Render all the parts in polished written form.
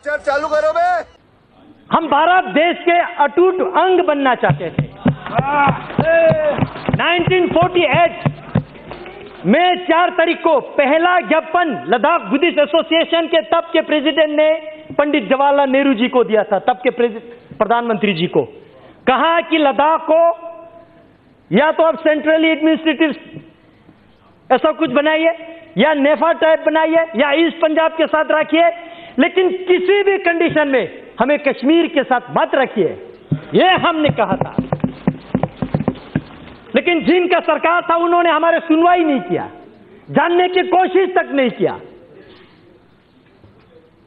चालू करो बे। हम भारत देश के अटूट अंग बनना चाहते थे। 1948 में 4 तारीख को पहला ज्ञापन लद्दाख बुद्धिस्ट एसोसिएशन के तब के प्रेसिडेंट ने पंडित जवाहरलाल नेहरू जी को दिया था, तब के प्रधानमंत्री जी को। कहा कि लद्दाख को या तो आप सेंट्रली एडमिनिस्ट्रेटिव ऐसा कुछ बनाइए, या नेफा टाइप बनाइए, या ईस्ट पंजाब के साथ रखिए, लेकिन किसी भी कंडीशन में हमें कश्मीर के साथ मत रखिए, यह हमने कहा था। लेकिन जिनका सरकार था उन्होंने हमारे सुनवाई नहीं किया, जानने की कोशिश तक नहीं किया।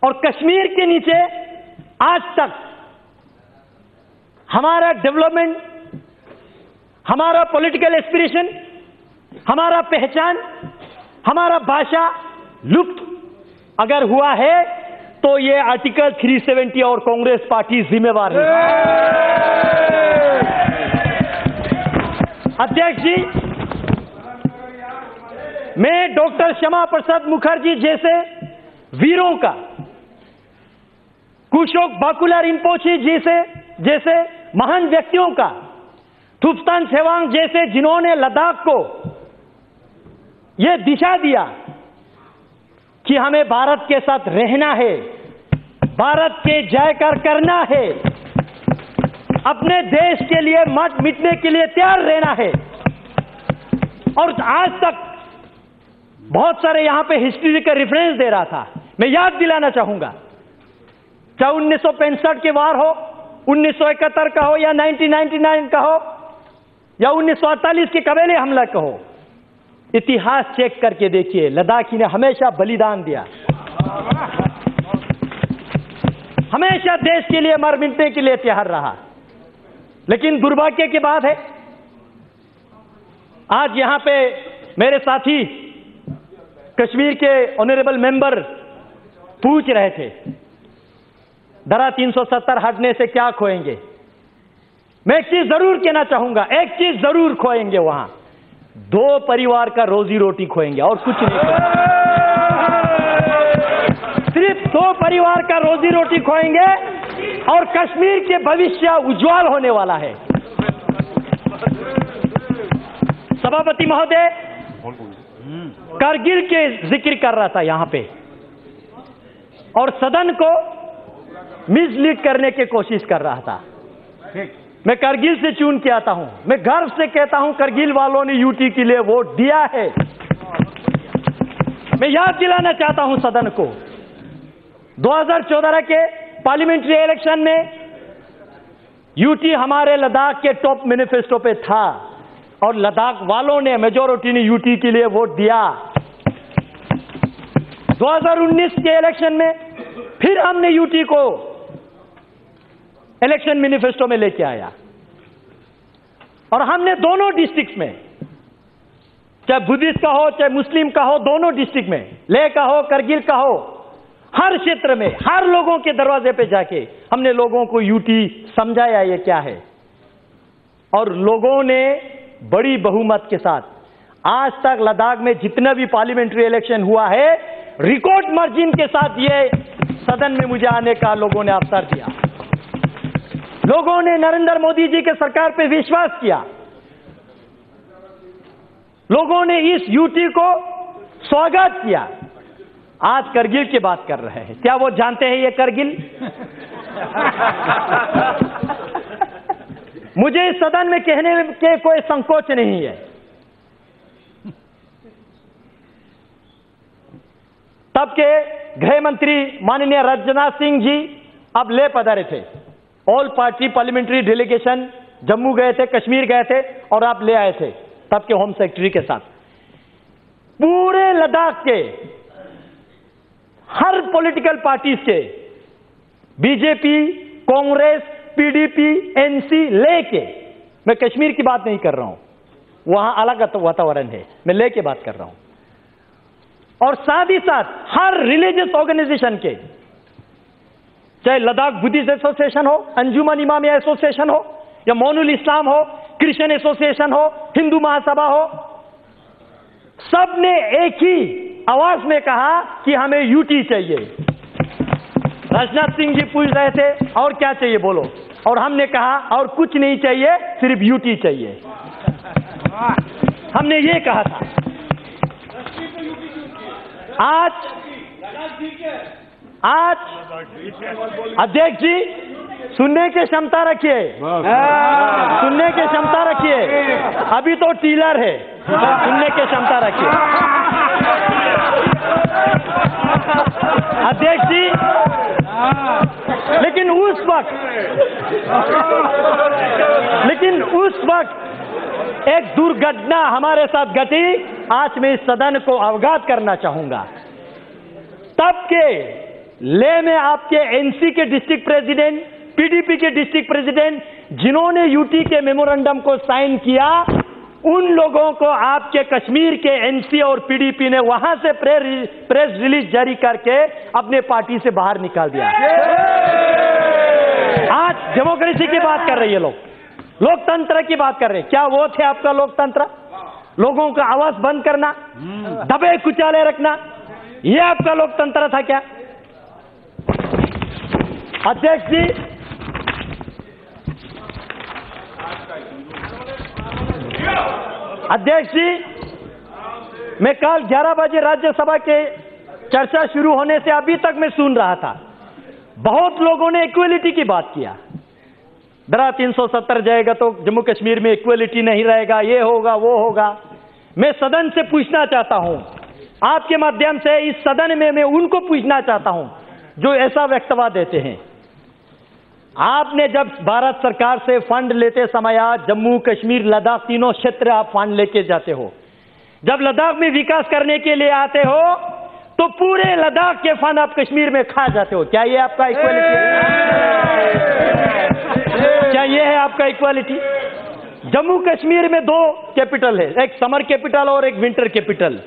और कश्मीर के नीचे आज तक हमारा डेवलपमेंट, हमारा पॉलिटिकल एस्पिरेशन, हमारा पहचान, हमारा भाषा लुप्त अगर हुआ है तो ये आर्टिकल 370 और कांग्रेस पार्टी जिम्मेवार है। अध्यक्ष जी, मैं डॉक्टर श्यामा प्रसाद मुखर्जी जैसे वीरों का, कुशोक बाकुला रिम्पोचे जैसे महान व्यक्तियों का, थुप्स्तान सेवांग जैसे जिन्होंने लद्दाख को यह दिशा दिया कि हमें भारत के साथ रहना है, भारत के जयकार करना है, अपने देश के लिए मत मिटने के लिए तैयार रहना है। और आज तक बहुत सारे यहां पे हिस्ट्री का रेफरेंस दे रहा था, मैं याद दिलाना चाहूंगा, चाहे 1965 के वार हो, 1971 का हो, या 1999 का हो, या 1948 के कबीले हमला का हो, इतिहास चेक करके देखिए, लद्दाखी ने हमेशा बलिदान दिया, हमेशा देश के लिए मर मिटने के लिए तैयार रहा। लेकिन दुर्भाग्य की बात है, आज यहां पे मेरे साथी कश्मीर के ऑनरेबल मेंबर पूछ रहे थे, धारा 370 हटने से क्या खोएंगे। मैं एक चीज जरूर कहना चाहूंगा, एक चीज जरूर खोएंगे, वहां 2 परिवार का रोजी रोटी खोएंगे और कुछ नहीं खोएंगे। सिर्फ 2 परिवार का रोजी रोटी खोएंगे और कश्मीर के भविष्य उज्जवल होने वाला है। सभापति महोदय कारगिल के जिक्र कर रहा था यहां पे, और सदन को मिसलीड करने की कोशिश कर रहा था। मैं कारगिल से चुन के आता हूं, मैं गर्व से कहता हूं कारगिल वालों ने यूटी के लिए वोट दिया है। मैं याद दिलाना चाहता हूं सदन को, 2014 के पार्लियामेंट्री इलेक्शन में यूटी हमारे लद्दाख के टॉप मैनिफेस्टो पे था, और लद्दाख वालों ने, मेजॉरिटी ने यूटी के लिए वोट दिया। 2019 के इलेक्शन में फिर हमने यूटी को इलेक्शन मैनिफेस्टो में लेके आया, और हमने दोनों डिस्ट्रिक्ट में, चाहे बुद्धिस्ट का हो चाहे मुस्लिम का हो, दोनों डिस्ट्रिक्ट में, लेह का हो करगिल का हो, हर क्षेत्र में हर लोगों के दरवाजे पे जाके हमने लोगों को यूटी समझाया ये क्या है। और लोगों ने बड़ी बहुमत के साथ, आज तक लद्दाख में जितना भी पार्लियामेंट्री इलेक्शन हुआ है, रिकॉर्ड मार्जिन के साथ ये सदन में मुझे आने का लोगों ने अवसर दिया। लोगों ने नरेंद्र मोदी जी के सरकार पे विश्वास किया, लोगों ने इस यूटी को स्वागत किया। आज करगिल की बात कर रहे हैं, क्या वो जानते हैं ये करगिल? मुझे इस सदन में कहने के कोई संकोच नहीं है। तब के गृह मंत्री माननीय राजनाथ सिंह जी अब ले पधारे थे, all party parliamentary delegation Jammu गए थे, कश्मीर गए थे, और आप ले आए थे तब के होम सेक्रेटरी के साथ। पूरे लद्दाख के हर पॉलिटिकल पार्टीज के, बीजेपी, कांग्रेस, पीडीपी, एनसी लेके, मैं कश्मीर की बात नहीं कर रहा हूं, वहां अलग वातावरण है, मैं लेके बात कर रहा हूं, और साथ ही साथ हर रिलीजियस ऑर्गेनाइजेशन के, चाहे लद्दाख बुद्धिस्ट एसोसिएशन हो, अंजुमन इमामिया एसोसिएशन हो, या मोनुल इस्लाम हो, क्रिश्चियन एसोसिएशन हो, हिंदू महासभा हो, सबने एक ही आवाज में कहा कि हमें यूटी चाहिए। राजनाथ सिंह जी पूछ रहे थे और क्या चाहिए बोलो, और हमने कहा और कुछ नहीं चाहिए, सिर्फ यूटी चाहिए। हमने ये कहा था। आज अध्यक्ष जी सुनने की क्षमता रखिए, सुनने की क्षमता रखिए, अभी तो टीलर है, सुनने की क्षमता रखिए। अध्यक्ष जी, लेकिन उस वक्त एक दुर्घटना हमारे साथ घटी, आज मैं इस सदन को अवगत करना चाहूंगा। तब के ले में आपके एनसी के डिस्ट्रिक्ट प्रेसिडेंट, पीडीपी के डिस्ट्रिक्ट प्रेसिडेंट, जिन्होंने यूटी के मेमोरेंडम को साइन किया, उन लोगों को आपके कश्मीर के एनसी और पीडीपी ने वहां से प्रेस रिलीज जारी करके अपने पार्टी से बाहर निकाल दिया। आज डेमोक्रेसी की बात कर रही है लोग, लोकतंत्र की बात कर रहे हैं। क्या वो थे आपका लोकतंत्र? लोगों का आवाज बंद करना, दबे कुचाले रखना, ये आपका लोकतंत्र था क्या? अध्यक्ष जी, मैं कल 11 बजे राज्यसभा के चर्चा शुरू होने से अभी तक मैं सुन रहा था, बहुत लोगों ने इक्वलिटी की बात किया। धारा 370 जाएगा तो जम्मू कश्मीर में इक्वलिटी नहीं रहेगा, ये होगा वो होगा। मैं सदन से पूछना चाहता हूं, आपके माध्यम से इस सदन में मैं उनको पूछना चाहता हूं जो ऐसा वक्तव्य देते हैं। आपने जब भारत सरकार से फंड लेते समय जम्मू कश्मीर लद्दाख तीनों क्षेत्र आप फंड लेके जाते हो, जब लद्दाख में विकास करने के लिए आते हो तो पूरे लद्दाख के फंड आप कश्मीर में खा जाते हो। क्या ये आपका इक्वालिटी है? क्या ये है आपका इक्वालिटी? जम्मू कश्मीर में 2 कैपिटल है, एक समर कैपिटल और एक विंटर कैपिटल।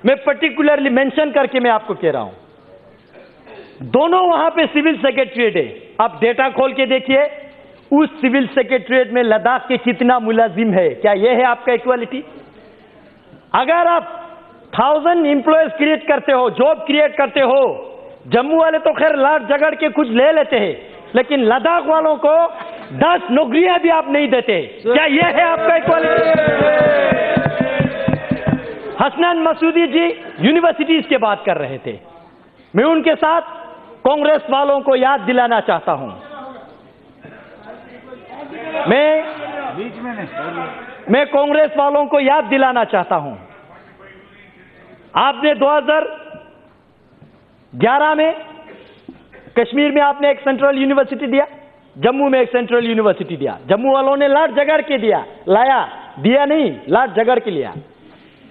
मैं पर्टिकुलरली मेंशन करके मैं आपको कह रहा हूं, दोनों वहां पे सिविल सेक्रेटरीट है। आप डेटा खोल के देखिए, उस सिविल सेक्रेटरीट में लद्दाख के कितना मुलाजिम है। क्या यह है आपका इक्वालिटी? अगर आप 1000 एम्प्लॉयज क्रिएट करते हो, जॉब क्रिएट करते हो, जम्मू वाले तो खैर लाख झगड़ के कुछ ले लेते हैं, लेकिन लद्दाख वालों को 10 नौकरियां भी आप नहीं देते। क्या यह है आपका इक्वालिटी? हसनैन मसूदी जी यूनिवर्सिटीज की बात कर रहे थे, मैं उनके साथ कांग्रेस वालों को याद दिलाना चाहता हूं। मैं कांग्रेस वालों को याद दिलाना चाहता हूं, आपने 2011 में कश्मीर में आपने एक सेंट्रल यूनिवर्सिटी दिया, जम्मू में एक सेंट्रल यूनिवर्सिटी दिया। जम्मू वालों ने लाट झगड़ के दिया नहीं, लाट झगड़ के लिया।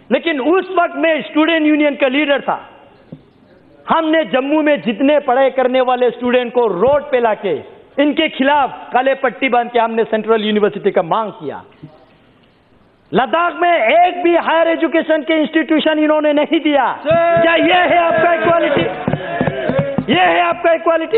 लेकिन उस वक्त मैं स्टूडेंट यूनियन का लीडर था। हमने जम्मू में जितने पढ़ाई करने वाले स्टूडेंट को रोड पे लाके इनके खिलाफ काले पट्टी बांध के हमने सेंट्रल यूनिवर्सिटी का मांग किया। लद्दाख में एक भी हायर एजुकेशन के इंस्टीट्यूशन इन्होंने नहीं दिया। क्या यह है आपका इक्वालिटी? यह है आपका इक्वालिटी?